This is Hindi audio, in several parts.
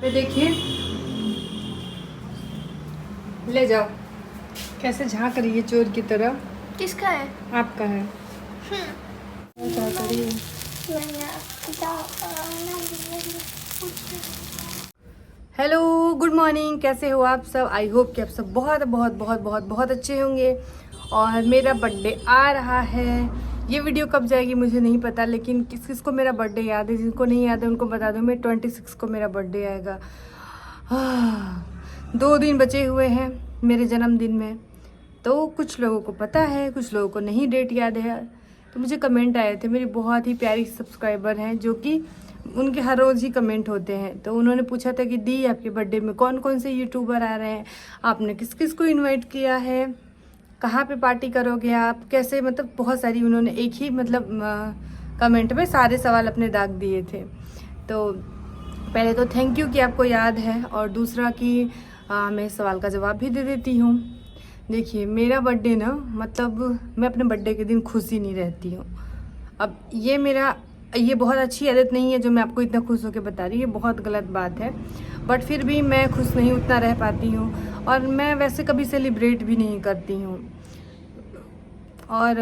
देखिए, ले जाओ। कैसे झांक रही है चोर की तरह। किसका है? आपका है। क्या कर रही है? Hello, good morning. कैसे हो आप सब? आई होप कि आप सब बहुत बहुत बहुत बहुत बहुत अच्छे होंगे। और मेरा बर्थडे आ रहा है। ये वीडियो कब जाएगी मुझे नहीं पता, लेकिन किस किस को मेरा बर्थडे याद है, जिनको नहीं याद है उनको बता दूँ, मैं 26 को मेरा बर्थडे आएगा। 2 दिन बचे हुए हैं मेरे जन्मदिन में। तो कुछ लोगों को पता है, कुछ लोगों को नहीं डेट याद है। तो मुझे कमेंट आए थे, मेरी बहुत ही प्यारी सब्सक्राइबर हैं जो कि उनके हर रोज़ ही कमेंट होते हैं। तो उन्होंने पूछा था कि दी, आपके बर्थडे में कौन कौन से यूट्यूबर आ रहे हैं, आपने किस किस को इनवाइट किया है, कहाँ पे पार्टी करोगे आप, कैसे, मतलब बहुत सारी उन्होंने एक ही कमेंट में सारे सवाल अपने दाग दिए थे। तो पहले तो थैंक यू कि आपको याद है, और दूसरा कि मैं इस सवाल का जवाब भी दे देती हूँ। देखिए, मेरा बर्थडे ना, मतलब मैं अपने बर्थडे के दिन खुश ही नहीं रहती हूँ। अब ये बहुत अच्छी आदत नहीं है जो मैं आपको इतना खुश होकर बता रही हूँ, ये बहुत गलत बात है। बट फिर भी मैं खुश नहीं उतना रह पाती हूँ, और मैं वैसे कभी सेलिब्रेट भी नहीं करती हूँ। और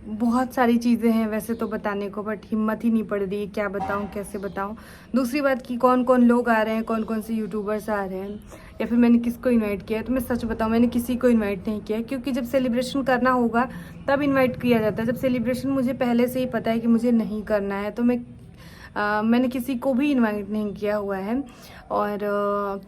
बहुत सारी चीज़ें हैं वैसे तो बताने को, बट हिम्मत ही नहीं पड़ रही है, क्या बताऊं, कैसे बताऊं। दूसरी बात कि कौन कौन लोग आ रहे हैं, कौन कौन से यूट्यूबर्स आ रहे हैं, या फिर मैंने किसको इनवाइट किया है। तो मैं सच बताऊं, मैंने किसी को इनवाइट नहीं किया, क्योंकि जब सेलिब्रेशन करना होगा तब इन्वाइट किया जाता है। जब सेलिब्रेशन मुझे पहले से ही पता है कि मुझे नहीं करना है, तो मैंने किसी को भी इनवाइट नहीं किया हुआ है। और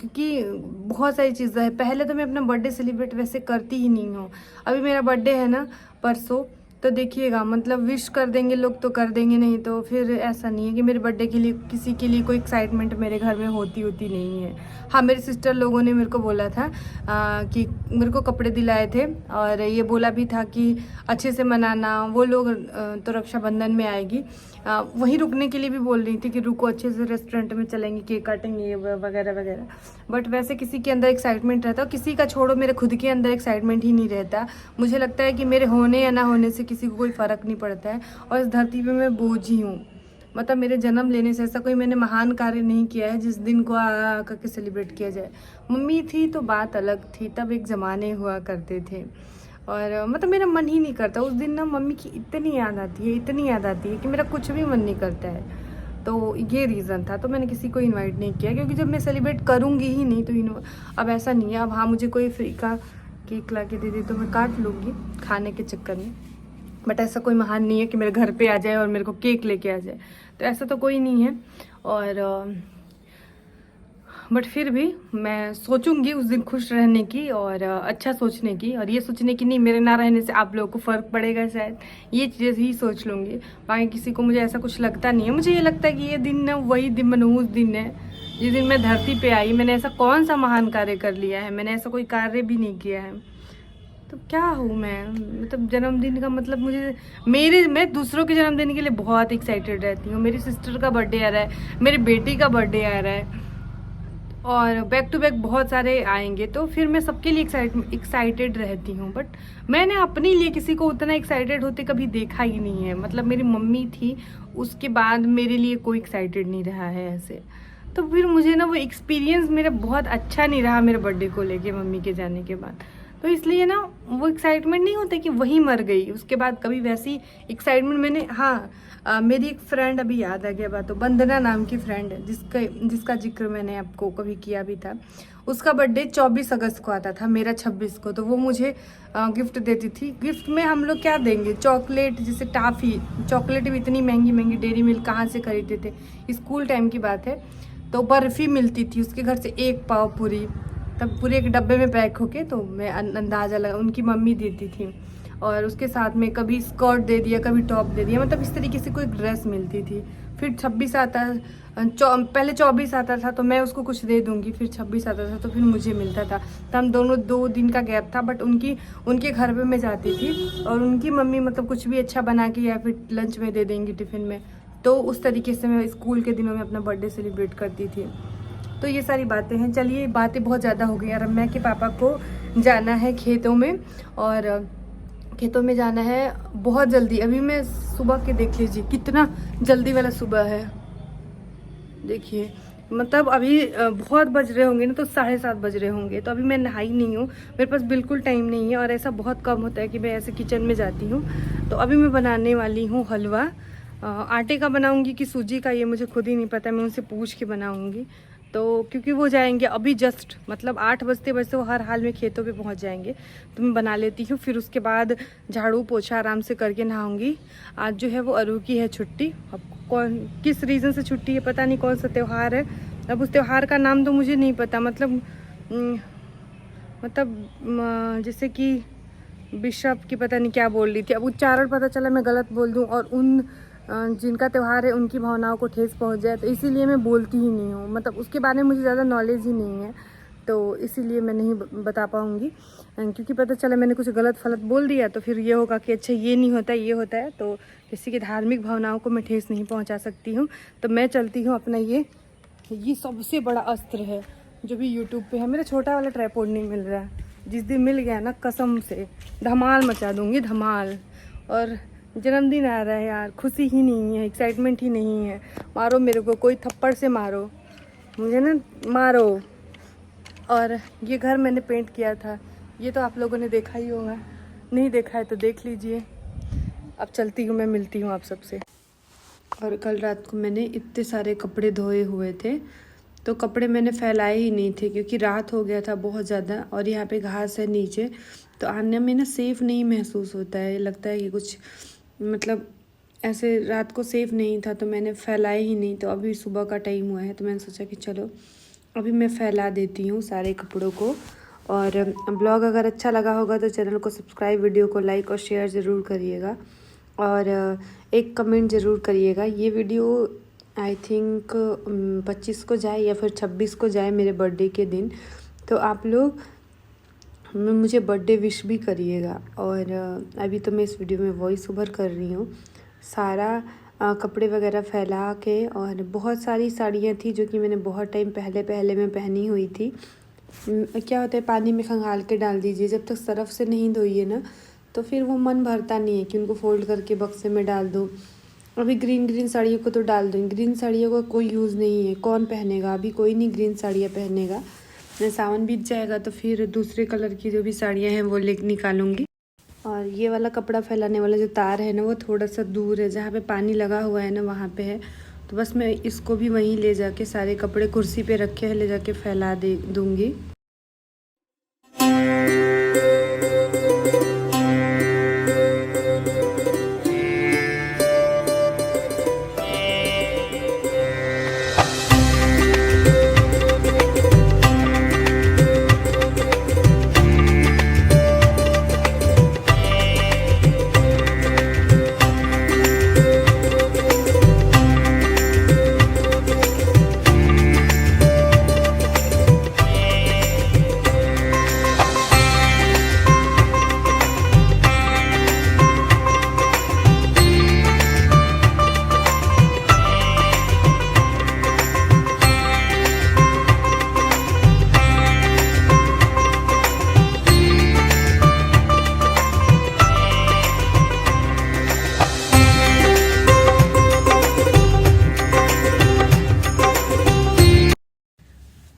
क्योंकि बहुत सारी चीज़ें हैं। पहले तो मैं अपना बर्थडे सेलिब्रेट वैसे करती ही नहीं हूँ। अभी मेरा बर्थडे है ना परसों, तो देखिएगा, मतलब विश कर देंगे लोग तो कर देंगे, नहीं तो फिर ऐसा नहीं है कि मेरे बर्थडे के लिए किसी के लिए कोई एक्साइटमेंट मेरे घर में होती नहीं है। हाँ, मेरे सिस्टर लोगों ने मेरे को बोला था कि मेरे को कपड़े दिलाए थे, और ये बोला भी था कि अच्छे से मनाना। वो लोग तो रक्षाबंधन में आएगी, वहीं रुकने के लिए भी बोल रही थी कि रुको, अच्छे से रेस्टोरेंट में चलेंगे, केक काटेंगे वगैरह वगैरह। बट वैसे किसी के अंदर एक्साइटमेंट रहता है, किसी का छोड़ो, मेरे खुद के अंदर एक्साइटमेंट ही नहीं रहता। मुझे लगता है कि मेरे होने या ना होने से किसी को कोई फ़र्क नहीं पड़ता है, और इस धरती पे मैं बोझ ही हूँ। मतलब मेरे जन्म लेने से ऐसा कोई मैंने महान कार्य नहीं किया है जिस दिन को करके सेलिब्रेट किया जाए। मम्मी थी तो बात अलग थी, तब एक ज़माने हुआ करते थे। और मतलब मेरा मन ही नहीं करता उस दिन ना, मम्मी की इतनी याद आती है कि मेरा कुछ भी मन नहीं करता है। तो ये रीज़न था, तो मैंने किसी को इनवाइट नहीं किया, क्योंकि जब मैं सेलिब्रेट करूँगी ही नहीं तो अब ऐसा नहीं है। अब हाँ, मुझे कोई फ्री का केक ला के दे दे तो मैं काट लूँगी खाने के चक्कर में। बट ऐसा कोई महान नहीं है कि मेरे घर पे आ जाए और मेरे को केक लेके आ जाए, तो ऐसा तो कोई नहीं है। और बट फिर भी मैं सोचूंगी उस दिन खुश रहने की, और अच्छा सोचने की, और ये सोचने की नहीं मेरे ना रहने से आप लोगों को फ़र्क पड़ेगा, शायद ये चीज़ ही सोच लूँगी। बाकी किसी को मुझे ऐसा कुछ लगता नहीं है। मुझे ये लगता है कि ये दिन ना वही दिन, मनहूस दिन है जिस दिन मैं धरती पे आई। मैंने ऐसा कौन सा महान कार्य कर लिया है? मैंने ऐसा कोई कार्य भी नहीं किया है। तो क्या हूँ मैं? मतलब जन्मदिन का मतलब मैं दूसरों के जन्मदिन के लिए बहुत एक्साइटेड रहती हूँ। मेरी सिस्टर का बर्थडे आ रहा है, मेरी बेटी का बर्थडे आ रहा है, और बैक टू बैक बहुत सारे आएंगे, तो फिर मैं सबके लिए एक्साइटेड रहती हूँ। बट मैंने अपने लिए किसी को उतना एक्साइटेड होते कभी देखा ही नहीं है। मतलब मेरी मम्मी थी, उसके बाद मेरे लिए कोई एक्साइटेड नहीं रहा है ऐसे। तो फिर मुझे ना वो एक्सपीरियंस मेरा बहुत अच्छा नहीं रहा मेरे बर्थडे को लेके मम्मी के जाने के बाद। तो इसलिए ना वो एक्साइटमेंट नहीं होता कि वही मर गई, उसके बाद कभी वैसी एक्साइटमेंट मैंने, हाँ, मेरी एक फ्रेंड, अभी याद आ गया बात, तो वंदना नाम की फ्रेंड है जिसका जिक्र मैंने आपको कभी किया भी था। उसका बर्थडे 24 अगस्त को आता था, मेरा 26 को। तो वो मुझे गिफ्ट देती थी। गिफ्ट में हम लोग क्या देंगे? चॉकलेट, जैसे टाफ़ी। चॉकलेट भी इतनी महंगी महंगी डेयरी मिल्क कहाँ से खरीदते थे, स्कूल टाइम की बात है। तो बर्फ़ी मिलती थी उसके घर से, 1 पाव पूरी, तब पूरे एक डब्बे में पैक होके, तो मैं अंदाज़ा लगा उनकी मम्मी देती थी। और उसके साथ में कभी स्कर्ट दे दिया, कभी टॉप दे दिया, मतलब इस तरीके से कोई ड्रेस मिलती थी। फिर 26 आता, पहले 24 आता था तो मैं उसको कुछ दे दूंगी, फिर 26 आता था तो फिर मुझे मिलता था। तो हम दोनों 2 दिन का गैप था। बट उनके घर पे मैं जाती थी, और उनकी मम्मी मतलब कुछ भी अच्छा बना के या फिर लंच में दे देंगी, टिफ़िन में। तो उस तरीके से मैं स्कूल के दिनों में अपना बर्थडे सेलिब्रेट करती थी। तो ये सारी बातें हैं। चलिए, बातें बहुत ज़्यादा हो गई। रम्या के पापा को जाना है खेतों में, और खेतों में जाना है बहुत जल्दी। अभी मैं सुबह के देख लीजिए कितना जल्दी वाला सुबह है। देखिए मतलब अभी बहुत बज रहे होंगे ना, तो 7:30 बज रहे होंगे। तो अभी मैं नहाई नहीं हूँ, मेरे पास बिल्कुल टाइम नहीं है, और ऐसा बहुत कम होता है कि मैं ऐसे किचन में जाती हूँ। तो अभी मैं बनाने वाली हूँ हलवा। आटे का बनाऊँगी कि सूजी का, ये मुझे खुद ही नहीं पता, मैं उनसे पूछ के बनाऊँगी। तो क्योंकि वो जाएंगे अभी जस्ट, मतलब 8 बजते बजते वो हर हाल में खेतों पे पहुंच जाएंगे। तो मैं बना लेती हूँ, फिर उसके बाद झाड़ू पोछा आराम से करके नहाऊंगी। आज जो है वो अरू की है छुट्टी। अब कौन किस रीज़न से छुट्टी है पता नहीं, कौन सा त्यौहार है। अब उस त्यौहार का नाम तो मुझे नहीं पता, मतलब जैसे कि बिशप की पता नहीं क्या बोल रही थी। अब उच्चारण पता चला मैं गलत बोल दूँ और उन जिनका त्यौहार है उनकी भावनाओं को ठेस पहुंच जाए, तो इसीलिए मैं बोलती ही नहीं हूँ। मतलब उसके बारे में मुझे ज़्यादा नॉलेज ही नहीं है, तो इसीलिए मैं नहीं बता पाऊँगी। क्योंकि पता चला मैंने कुछ गलत फलत बोल दिया तो फिर ये होगा कि अच्छा ये नहीं होता, ये होता है। तो किसी की धार्मिक भावनाओं को मैं ठेस नहीं पहुँचा सकती हूँ। तो मैं चलती हूँ अपना ये सबसे बड़ा अस्त्र है जो भी यूट्यूब पे है। मेरा छोटा वाला ट्राइपॉड नहीं मिल रहा है, जिस दिन मिल गया ना कसम से धमाल मचा दूंगी, धमाल। और जन्मदिन आ रहा है यार, खुशी ही नहीं है, एक्साइटमेंट ही नहीं है। मारो मेरे को, कोई थप्पड़ से मारो मुझे ना, मारो। और ये घर मैंने पेंट किया था, ये तो आप लोगों ने देखा ही होगा, नहीं देखा है तो देख लीजिए। अब चलती हूँ मैं, मिलती हूँ आप सबसे। और कल रात को मैंने इतने सारे कपड़े धोए हुए थे, तो कपड़े मैंने फैलाए ही नहीं थे क्योंकि रात हो गया था बहुत ज़्यादा, और यहाँ पे घास है नीचे, तो आने में ना सेफ़ नहीं महसूस होता है। लगता है कि कुछ मतलब ऐसे रात को सेफ़ नहीं था, तो मैंने फैलाए ही नहीं। तो अभी सुबह का टाइम हुआ है, तो मैंने सोचा कि चलो अभी मैं फैला देती हूँ सारे कपड़ों को। और ब्लॉग अगर अच्छा लगा होगा तो चैनल को सब्सक्राइब, वीडियो को लाइक और शेयर ज़रूर करिएगा, और एक कमेंट ज़रूर करिएगा। ये वीडियो आई थिंक 25 को जाए या फिर 26 को जाए, मेरे बर्थडे के दिन। तो आप लोग मुझे बर्थडे विश भी करिएगा। और अभी तो मैं इस वीडियो में वॉइस ओवर कर रही हूँ। सारा कपड़े वगैरह फैला के, और बहुत सारी साड़ियाँ थी जो कि मैंने बहुत टाइम पहले में पहनी हुई थी। क्या होता है, पानी में खंगाल के डाल दीजिए, जब तक सरफ से नहीं धोइए ना तो फिर वो मन भरता नहीं है कि उनको फोल्ड करके बक्से में डाल दो। अभी ग्रीन साड़ियों को तो डाल दूँ, ग्रीन साड़ियों का कोई यूज़ नहीं है, कौन पहनेगा, अभी कोई नहीं ग्रीन साड़ियाँ पहनेगा। सावन बीत जाएगा तो फिर दूसरे कलर की जो भी साड़ियाँ हैं वो निकालूंगी। और ये वाला कपड़ा फैलाने वाला जो तार है ना, वो थोड़ा सा दूर है, जहाँ पे पानी लगा हुआ है ना वहाँ पे है। तो बस मैं इसको भी वहीं ले जाके, सारे कपड़े कुर्सी पे रखे हैं, ले जाके फैला दूँगी।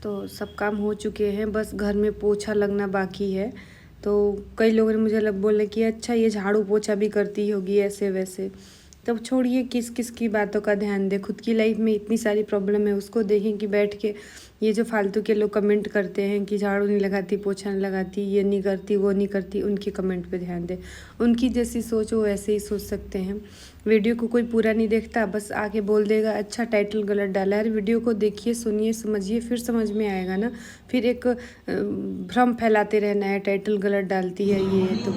तो सब काम हो चुके हैं, बस घर में पोछा लगना बाकी है। तो कई लोगों ने मुझे बोला कि अच्छा ये झाड़ू पोछा भी करती होगी ऐसे वैसे। तब छोड़िए, किस किस की बातों का ध्यान दे, खुद की लाइफ में इतनी सारी प्रॉब्लम है, उसको देखें कि बैठ के ये जो फालतू के लोग कमेंट करते हैं कि झाड़ू नहीं लगाती, पोछा नहीं लगाती, ये नहीं करती, वो नहीं करती, उनके कमेंट पे ध्यान दें। उनकी जैसी सोच वो वैसे ही सोच सकते हैं। वीडियो को कोई पूरा नहीं देखता, बस आके बोल देगा अच्छा टाइटल गलत डाला है। वीडियो को देखिए, सुनिए, समझिए, फिर समझ में आएगा ना। फिर एक भ्रम फैलाते रहना है, टाइटल गलत डालती है ये तो।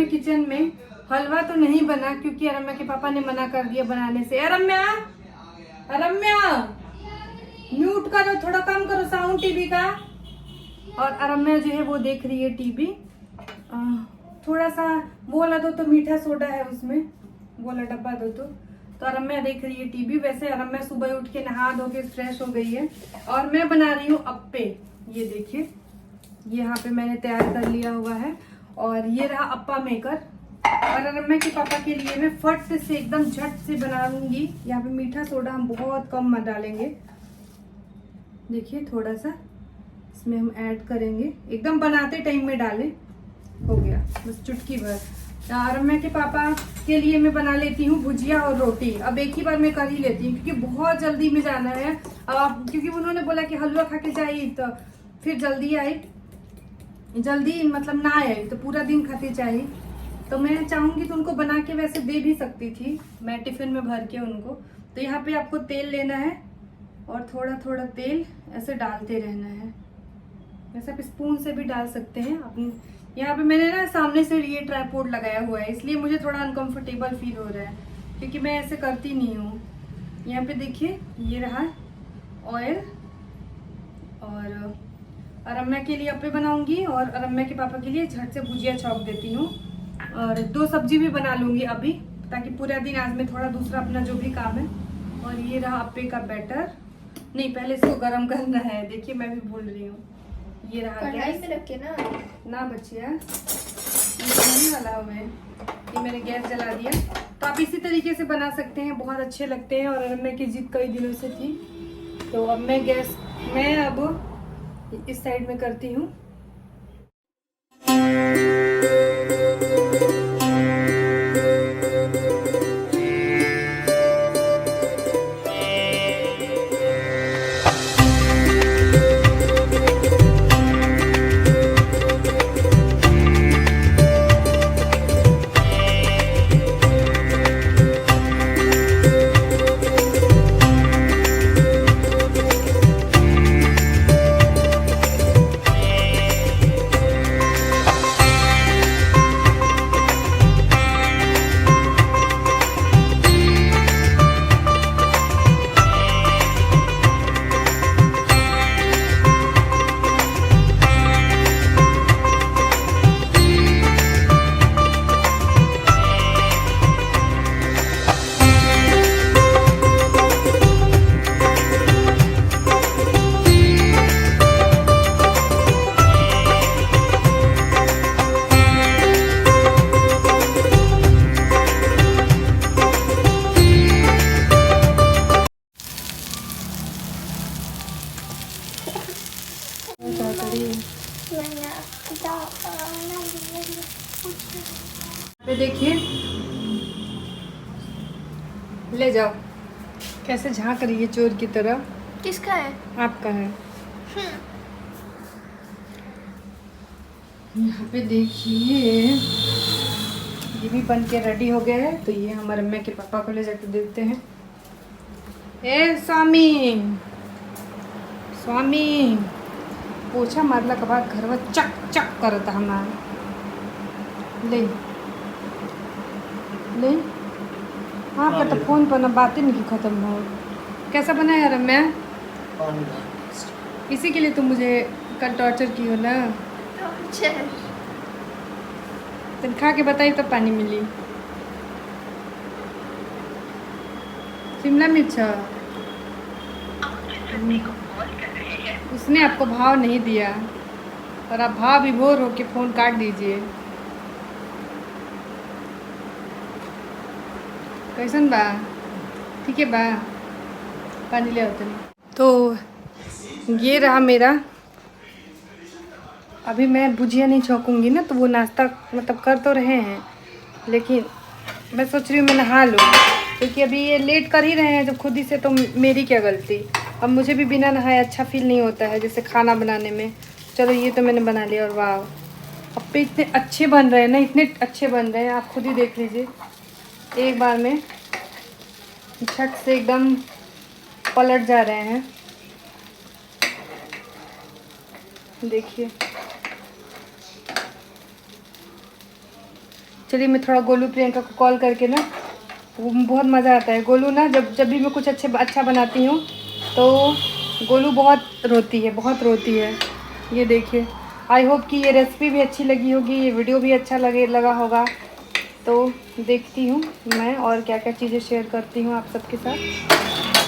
किचन में हलवा तो नहीं बना क्योंकि अरम्या के पापा ने मना कर दिया बनाने से। अरम्या, अरम्या, म्यूट करो, थोड़ा कम करो साउंड टीवी का। और अरम्या जो है वो देख रही है टीवी। थोड़ा सा वो वाला दो तो, मीठा सोडा है उसमें, वो वाला डब्बा दो तो अरम्या देख रही है टीवी। वैसे अरम्या सुबह उठ के नहा धो के फ्रेश हो गई है और मैं बना रही हूँ अप्पे। ये देखिए, ये यहाँ पे मैंने तैयार कर लिया हुआ है और ये रहा अप्पा मेकर। और अरम्या के पापा के लिए मैं फट से एकदम झट से बना लूंगी। यहाँ पे मीठा सोडा हम बहुत कम डालेंगे, देखिए थोड़ा सा इसमें हम ऐड करेंगे, एकदम बनाते टाइम में डालें। हो गया, बस चुटकी भर। अरम्या के पापा के लिए मैं बना लेती हूँ भुजिया और रोटी। अब एक ही बार मैं कर ही लेती हूँ क्योंकि बहुत जल्दी में जाना है। अब क्योंकि उन्होंने बोला कि हलवा खा के जाइए, तो फिर जल्दी आई, जल्दी मतलब ना आए तो पूरा दिन खाते चाहिए। तो मैं चाहूँगी तो उनको बना के वैसे दे भी सकती थी मैं टिफिन में भर के उनको। तो यहाँ पे आपको तेल लेना है और थोड़ा थोड़ा तेल ऐसे डालते रहना है। वैसे आप स्पून से भी डाल सकते हैं अपने। यहाँ पे मैंने ना सामने से ये ट्राइपॉड लगाया हुआ है, इसलिए मुझे थोड़ा अनकंफर्टेबल फील हो रहा है क्योंकि मैं ऐसे करती नहीं हूँ। यहाँ पे देखिए ये रहा ऑयल। और अरम्या के लिए अप्पे बनाऊंगी और अरम्या के पापा के लिए झट से भुजिया छौंक देती हूँ और 2 सब्जी भी बना लूंगी अभी, ताकि पूरा दिन आज में थोड़ा दूसरा अपना जो भी काम है। और ये रहा अप्पे का बैटर। नहीं, पहले इसको गरम करना है। देखिए मैं भी भूल रही हूँ। ये रहा गैस में रखे ना बचिया, ये होने वाला है। ये मैंने गैस जला दिया। तो आप इसी तरीके से बना सकते हैं, बहुत अच्छे लगते हैं। और अरम्या की जिद कई दिनों से थी, तो अब मैं अब इस साइड में करती हूँ। देखिए, ले जाओ कैसे झांक रही है चोर की तरह। किसका है? आपका है। यहाँ पे देखिए ये भी बन के रेडी हो गया है। तो ये हमारे अम्मा के पापा को ले जाकर देते हैं। ए स्वामी स्वामी, पोछा मारला के बाद घर में चक चक करता हमारा। ले ले, हाँ का तो फोन पर ना बातें नहीं खत्म हो। कैसा बना है रम्या? इसी के लिए तुम मुझे कल टॉर्चर की हो ना। तुम खा के बताई तो पानी मिली। शिमला मिर्च उसने आपको भाव नहीं दिया और आप भाव विभोर होके फ़ोन काट दीजिए। कैसन बा? ठीक है बा, पानी ले आओ। तो ये रहा मेरा। अभी मैं भुजिया नहीं छौंकूंगी ना, तो वो नाश्ता मतलब कर तो रहे हैं, लेकिन मैं सोच रही हूँ मैं नहा लूँ क्योंकि अभी ये लेट कर ही रहे हैं जब खुद ही से, तो मेरी क्या गलती। अब मुझे भी बिना नहाए अच्छा फील नहीं होता है जैसे खाना बनाने में। चलो ये तो मैंने बना लिया। और वाह, अब पे इतने अच्छे बन रहे हैं ना, इतने अच्छे बन रहे हैं, आप खुद ही देख लीजिए। एक बार में झट से एकदम पलट जा रहे हैं, देखिए। चलिए मैं थोड़ा गोलू प्रियंका को कॉल करके ना, वो बहुत मज़ा आता है। गोलू ना जब भी मैं कुछ अच्छा बनाती हूँ तो गोलू बहुत रोती है। ये देखिए, आई होप कि ये रेसिपी भी अच्छी लगी होगी, ये वीडियो भी अच्छा लगा होगा। तो देखती हूँ मैं और क्या क्या चीज़ें शेयर करती हूँ आप सबके साथ।